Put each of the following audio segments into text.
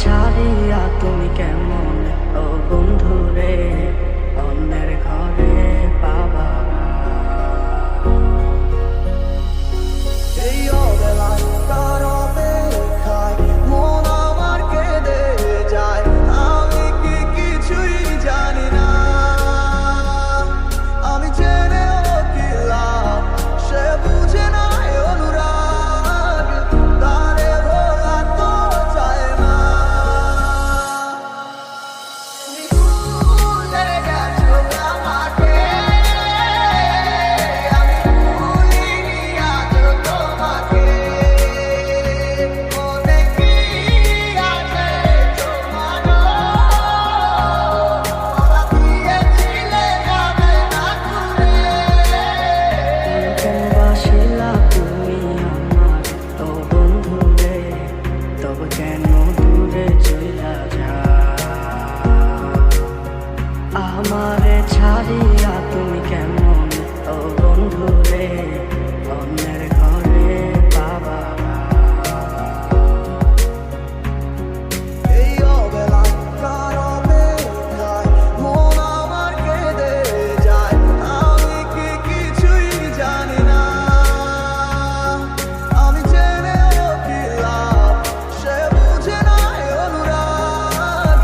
ছাড়িয়া তুমি কেমন ও বন্ধুরে অন্যের ঘরে পাবা। এই অবেলায় তার অপেক্ষায় মন আমার কেঁদে যায়। আমি কি কিছুই জানি না, আমি জেনেও কি লাভ, সে বুঝে না অনুরাগ, তারে ভোলা তো চায় না। ভুলে গেছো আমাকে, আমি ভুলিনি আজও তোমাকে। মনে কি আছে জমানো, ওরা দিয়েছিলে যাবে না ঘুরে। কেন বাসিলা তুমি আমার ও বন্ধুরে, তবে কেন দূরে চইলা যা। আমারে ছাড়িয়া তুমি কেমন ও বন্ধুরে অন্যের ঘরে পাবা। এই অবেলায় কার অপেক্ষায় মন আমার কেঁদে যায়। আমি কি কিছুই জানি না, আমি জেনেও কি লাভ, সে বুঝে না অনুরাগ,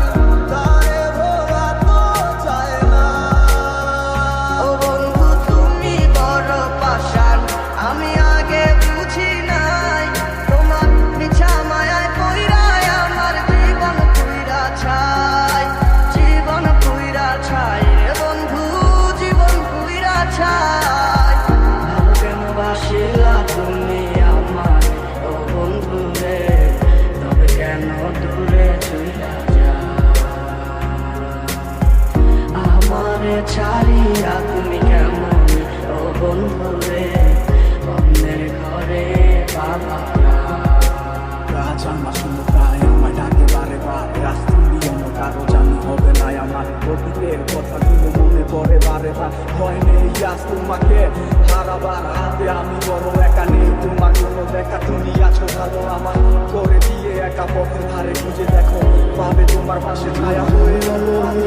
তারে ভোলা তো চায় না। ও বন্ধু তুমি বড় পাষাণ, আমি আগে বুঝি নাই। তোমার মিছা মায়ায় পইড়ায় আমার জীবন পুইরা ছাই, জীবন পুইরা ছাই রে বন্ধু, জীবন পুইরা ছাই। ভালো কেন বাসিলা তুমি আমার ও বন্ধু রে, তবে কেন দূরে চইলা যা। আমারে ছাড়িয়া তুমি কেমন ও বন্ধুরে অন্যের ঘরে পাবা। রাজ আমার শুনে প্রায় আমায় ডাকে বারে বারে, রাস্তা দিয়ে কারো জানি হবে না আমার। অতীতের কথাগুলো মনে পড়ে বারে বার, ভয় নেই আজ তোমাকে হারাবার হাতে। আমি বড় একা, নেই তোমার কোনো দেখা, তুমি আছো ভালো আমার করে দিয়ে একা পথের ধারে খুঁজে দেখো, পাবে তোমার পাশে ছায়া হয়ে গেল আমি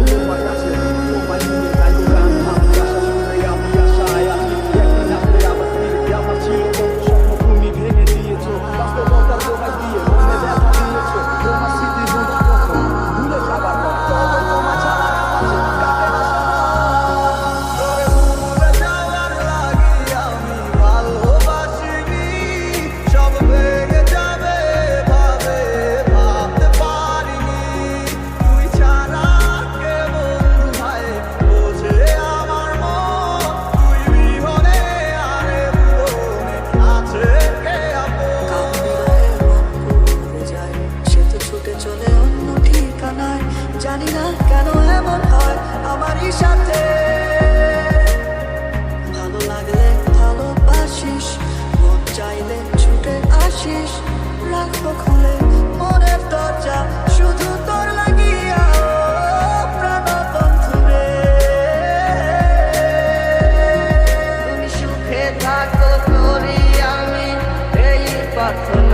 তোমার কাছে। তোমায় নিয়ে গাইবো গান, আমি আশা শুনে আমি আশায় আছি। একদিন আসলে আবার ফিরবে আমার ছিল কত স্বপ্ন, তুমি ভেঙে দিয়েছো বাস্তবতার তোমায় দিয়ে মনে ব্যথা দিয়েছো। তোমার স্মৃতি ভুলে প্রথম ভুলে যাবার পর তবে তোমার ছাড়া আমার জীবন কাটে না তোরে ভুলে যাওয়ার লাগি আমি ভালোবাসিনি, সব ভেঙে যাবে ভাবে ভাবতে পারিনি। তুই ছাড়া কে বন্ধু ভাই বোঝে আমার মন, তুই বিহনে আরে ভুবনে আছে কে আপন। যায় সে তো ছুটে চলে অন্য ঠিকানায়, জানি না কেন এমন হয় আমারই সাথে। ভালো লাগলে ভালোবাসিস, মন চাইলে ছুটে আসিস, রাখবো খুলে মনের দরজা শুধু তোর লাগিয়া ও প্রাণ বন্ধুরে। তুমি সুখে থাকো করি আমি এই প্রার্থনা।